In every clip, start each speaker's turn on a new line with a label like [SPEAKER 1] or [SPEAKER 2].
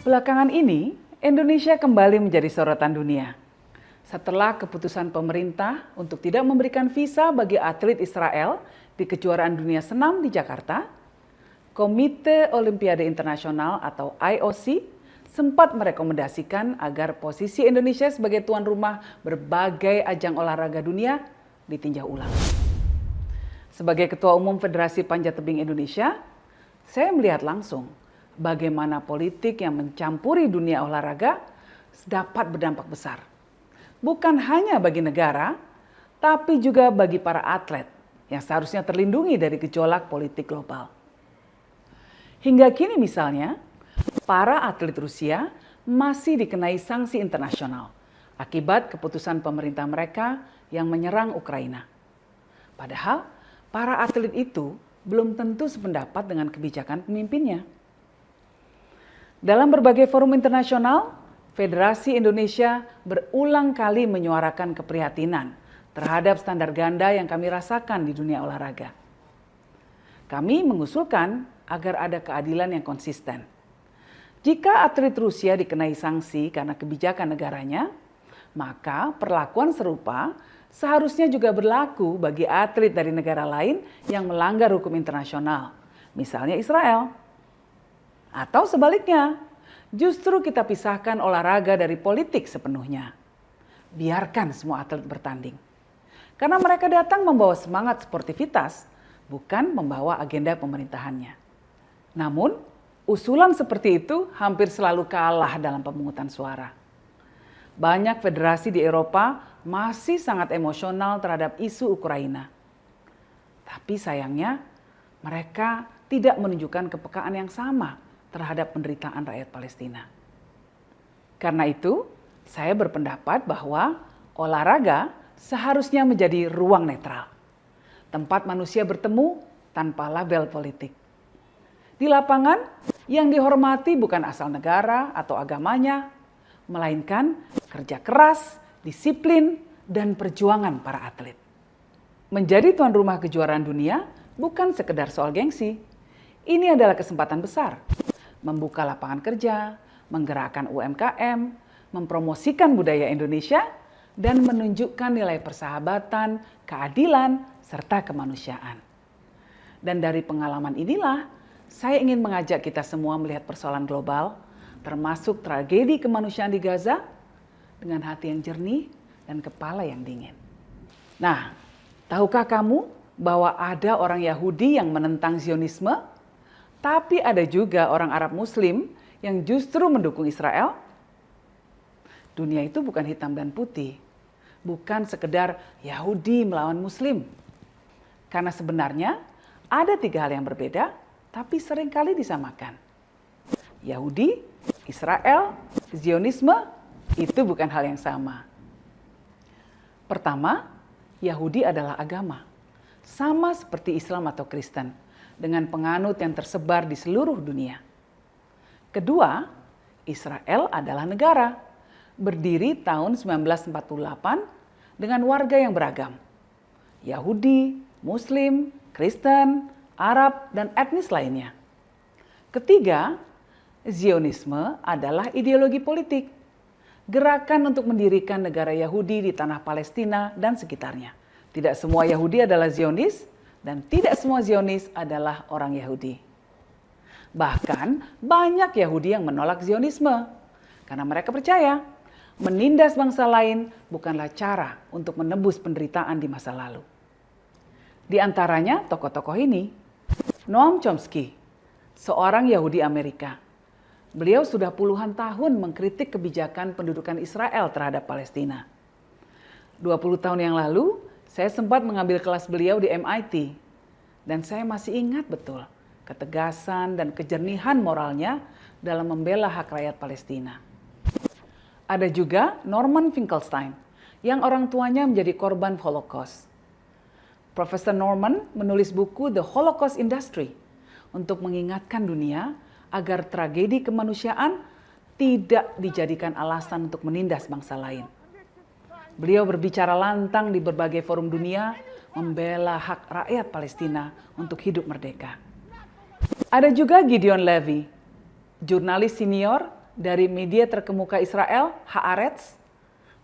[SPEAKER 1] Belakangan ini, Indonesia kembali menjadi sorotan dunia. Setelah keputusan pemerintah untuk tidak memberikan visa bagi atlet Israel di kejuaraan dunia senam di Jakarta, Komite Olimpiade Internasional atau IOC sempat merekomendasikan agar posisi Indonesia sebagai tuan rumah berbagai ajang olahraga dunia ditinjau ulang. Sebagai Ketua Umum Federasi Panjat Tebing Indonesia, saya melihat langsung bagaimana politik yang mencampuri dunia olahraga dapat berdampak besar. Bukan hanya bagi negara, tapi juga bagi para atlet yang seharusnya terlindungi dari gejolak politik global. Hingga kini misalnya, para atlet Rusia masih dikenai sanksi internasional akibat keputusan pemerintah mereka yang menyerang Ukraina. Padahal, para atlet itu belum tentu sependapat dengan kebijakan pemimpinnya. Dalam berbagai forum internasional, Federasi Indonesia berulang kali menyuarakan keprihatinan terhadap standar ganda yang kami rasakan di dunia olahraga. Kami mengusulkan agar ada keadilan yang konsisten. Jika atlet Rusia dikenai sanksi karena kebijakan negaranya, maka perlakuan serupa seharusnya juga berlaku bagi atlet dari negara lain yang melanggar hukum internasional, misalnya Israel. Atau sebaliknya, justru kita pisahkan olahraga dari politik sepenuhnya. Biarkan semua atlet bertanding. Karena mereka datang membawa semangat sportivitas, bukan membawa agenda pemerintahannya. Namun, usulan seperti itu hampir selalu kalah dalam pemungutan suara. Banyak federasi di Eropa masih sangat emosional terhadap isu Ukraina. Tapi sayangnya, mereka tidak menunjukkan kepekaan yang sama terhadap penderitaan rakyat Palestina. Karena itu, saya berpendapat bahwa olahraga seharusnya menjadi ruang netral. Tempat manusia bertemu tanpa label politik. Di lapangan, yang dihormati bukan asal negara atau agamanya, melainkan kerja keras, disiplin, dan perjuangan para atlet. Menjadi tuan rumah kejuaraan dunia bukan sekedar soal gengsi. Ini adalah kesempatan besar. Membuka lapangan kerja, menggerakkan UMKM, mempromosikan budaya Indonesia, dan menunjukkan nilai persahabatan, keadilan, serta kemanusiaan. Dan dari pengalaman inilah, saya ingin mengajak kita semua melihat persoalan global, termasuk tragedi kemanusiaan di Gaza, dengan hati yang jernih dan kepala yang dingin. Nah, tahukah kamu bahwa ada orang Yahudi yang menentang Zionisme? Tapi ada juga orang Arab Muslim yang justru mendukung Israel. Dunia itu bukan hitam dan putih. Bukan sekedar Yahudi melawan Muslim. Karena sebenarnya ada 3 hal yang berbeda, tapi seringkali disamakan. Yahudi, Israel, Zionisme, itu bukan hal yang sama. Pertama, Yahudi adalah agama. Sama seperti Islam atau Kristen, dengan penganut yang tersebar di seluruh dunia. Kedua, Israel adalah negara, berdiri tahun 1948 dengan warga yang beragam. Yahudi, Muslim, Kristen, Arab, dan etnis lainnya. Ketiga, Zionisme adalah ideologi politik, gerakan untuk mendirikan negara Yahudi di tanah Palestina dan sekitarnya. Tidak semua Yahudi adalah Zionis, dan tidak semua Zionis adalah orang Yahudi. Bahkan banyak Yahudi yang menolak Zionisme karena mereka percaya menindas bangsa lain bukanlah cara untuk menebus penderitaan di masa lalu. Di antaranya tokoh-tokoh ini, Noam Chomsky, seorang Yahudi Amerika. Beliau sudah puluhan tahun mengkritik kebijakan pendudukan Israel terhadap Palestina. 20 tahun yang lalu, saya sempat mengambil kelas beliau di MIT, dan saya masih ingat betul ketegasan dan kejernihan moralnya dalam membela hak rakyat Palestina. Ada juga Norman Finkelstein, yang orang tuanya menjadi korban Holocaust. Profesor Norman menulis buku The Holocaust Industry untuk mengingatkan dunia agar tragedi kemanusiaan tidak dijadikan alasan untuk menindas bangsa lain. Beliau berbicara lantang di berbagai forum dunia, membela hak rakyat Palestina untuk hidup merdeka. Ada juga Gideon Levy, jurnalis senior dari media terkemuka Israel, Haaretz,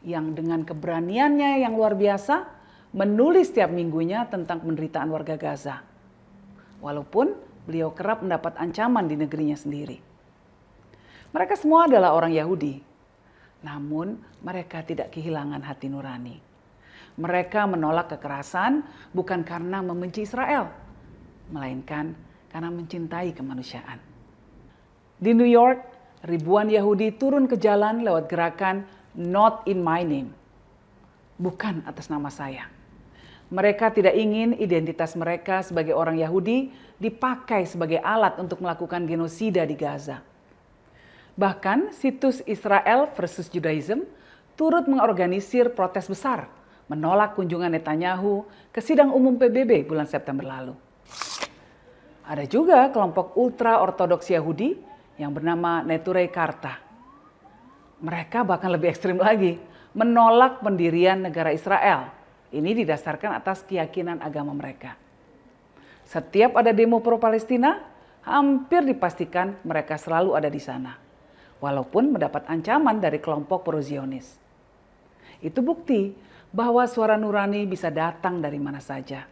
[SPEAKER 1] yang dengan keberaniannya yang luar biasa menulis setiap minggunya tentang penderitaan warga Gaza. Walaupun beliau kerap mendapat ancaman di negerinya sendiri. Mereka semua adalah orang Yahudi, namun mereka tidak kehilangan hati nurani. Mereka menolak kekerasan bukan karena membenci Israel, melainkan karena mencintai kemanusiaan. Di New York, ribuan Yahudi turun ke jalan lewat gerakan Not in My Name, bukan atas nama saya. Mereka tidak ingin identitas mereka sebagai orang Yahudi dipakai sebagai alat untuk melakukan genosida di Gaza. Bahkan situs Israel versus Judaism turut mengorganisir protes besar menolak kunjungan Netanyahu ke sidang umum PBB bulan September lalu. Ada juga kelompok ultra-ortodoks Yahudi yang bernama Neturei Karta. Mereka bahkan lebih ekstrim lagi, menolak pendirian negara Israel. Ini didasarkan atas keyakinan agama mereka. Setiap ada demo pro-Palestina, hampir dipastikan mereka selalu ada di sana. Walaupun mendapat ancaman dari kelompok pro-Zionis. Itu bukti bahwa suara nurani bisa datang dari mana saja.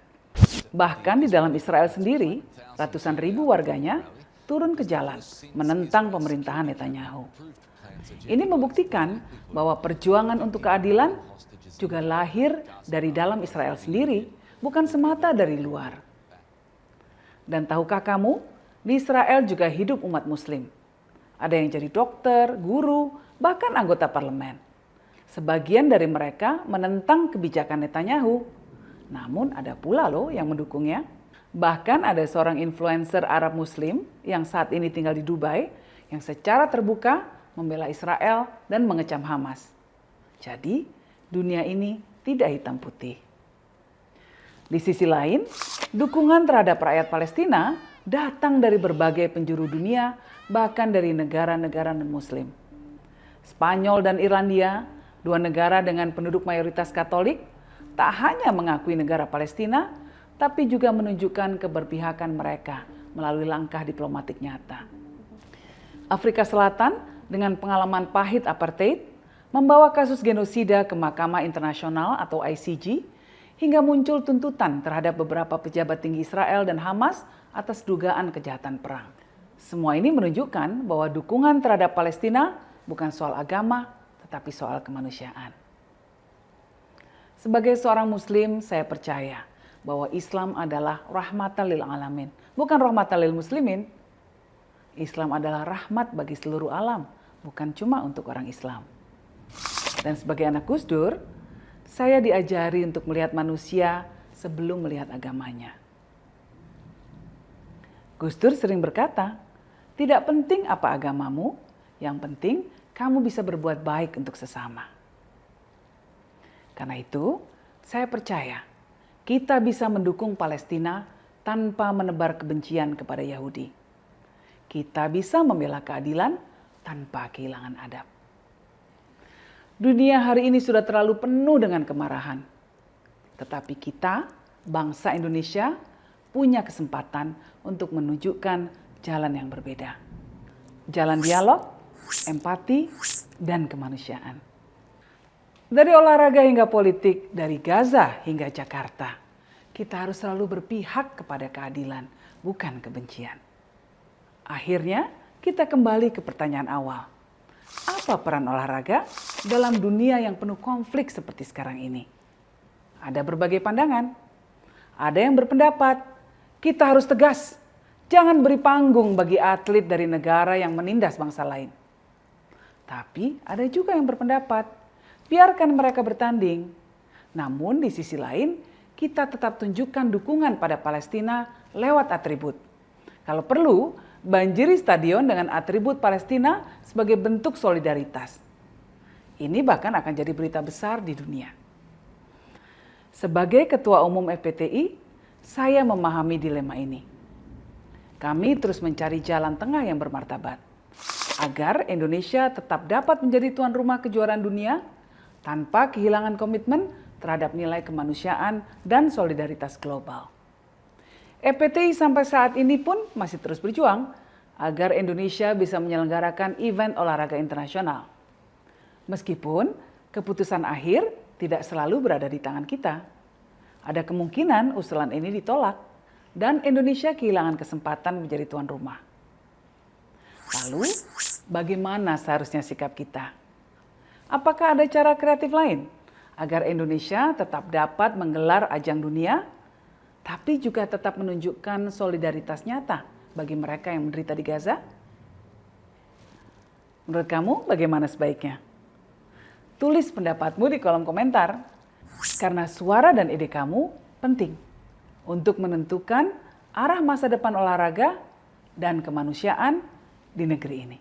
[SPEAKER 1] Bahkan di dalam Israel sendiri, ratusan ribu warganya turun ke jalan menentang pemerintahan Netanyahu. Ini membuktikan bahwa perjuangan untuk keadilan juga lahir dari dalam Israel sendiri, bukan semata dari luar. Dan tahukah kamu, di Israel juga hidup umat Muslim. Ada yang jadi dokter, guru, bahkan anggota parlemen. Sebagian dari mereka menentang kebijakan Netanyahu, namun ada pula loh yang mendukungnya. Bahkan ada seorang influencer Arab Muslim yang saat ini tinggal di Dubai, yang secara terbuka membela Israel dan mengecam Hamas. Jadi, dunia ini tidak hitam putih. Di sisi lain, dukungan terhadap rakyat Palestina datang dari berbagai penjuru dunia, bahkan dari negara-negara non-Muslim. Spanyol dan Irlandia, dua negara dengan penduduk mayoritas Katolik, tak hanya mengakui negara Palestina, tapi juga menunjukkan keberpihakan mereka melalui langkah diplomatik nyata. Afrika Selatan dengan pengalaman pahit apartheid membawa kasus genosida ke Mahkamah Internasional atau ICJ hingga muncul tuntutan terhadap beberapa pejabat tinggi Israel dan Hamas atas dugaan kejahatan perang. Semua ini menunjukkan bahwa dukungan terhadap Palestina bukan soal agama, tetapi soal kemanusiaan. Sebagai seorang Muslim, saya percaya bahwa Islam adalah rahmatan lil alamin, bukan rahmatan lil muslimin. Islam adalah rahmat bagi seluruh alam, bukan cuma untuk orang Islam. Dan sebagai anak Gus Dur, saya diajari untuk melihat manusia sebelum melihat agamanya. Gus Dur sering berkata, tidak penting apa agamamu, yang penting kamu bisa berbuat baik untuk sesama. Karena itu, saya percaya kita bisa mendukung Palestina tanpa menebar kebencian kepada Yahudi. Kita bisa membela keadilan tanpa kehilangan adab. Dunia hari ini sudah terlalu penuh dengan kemarahan. Tetapi kita, bangsa Indonesia, punya kesempatan untuk menunjukkan jalan yang berbeda. Jalan dialog, empati, dan kemanusiaan. Dari olahraga hingga politik, dari Gaza hingga Jakarta, kita harus selalu berpihak kepada keadilan, bukan kebencian. Akhirnya, kita kembali ke pertanyaan awal. Apa peran olahraga dalam dunia yang penuh konflik seperti sekarang ini? Ada berbagai pandangan. Ada yang berpendapat, kita harus tegas. Jangan beri panggung bagi atlet dari negara yang menindas bangsa lain. Tapi ada juga yang berpendapat, biarkan mereka bertanding. Namun di sisi lain, kita tetap tunjukkan dukungan pada Palestina lewat atribut. Kalau perlu, banjiri stadion dengan atribut Palestina sebagai bentuk solidaritas. Ini bahkan akan jadi berita besar di dunia. Sebagai Ketua Umum FPTI, saya memahami dilema ini. Kami terus mencari jalan tengah yang bermartabat, agar Indonesia tetap dapat menjadi tuan rumah kejuaraan dunia tanpa kehilangan komitmen terhadap nilai kemanusiaan dan solidaritas global. FPTI sampai saat ini pun masih terus berjuang agar Indonesia bisa menyelenggarakan event olahraga internasional. Meskipun keputusan akhir tidak selalu berada di tangan kita. Ada kemungkinan usulan ini ditolak dan Indonesia kehilangan kesempatan menjadi tuan rumah. Lalu, bagaimana seharusnya sikap kita? Apakah ada cara kreatif lain agar Indonesia tetap dapat menggelar ajang dunia, tapi juga tetap menunjukkan solidaritas nyata bagi mereka yang menderita di Gaza? Menurut kamu bagaimana sebaiknya? Tulis pendapatmu di kolom komentar, karena suara dan ide kamu penting untuk menentukan arah masa depan olahraga dan kemanusiaan di negeri ini.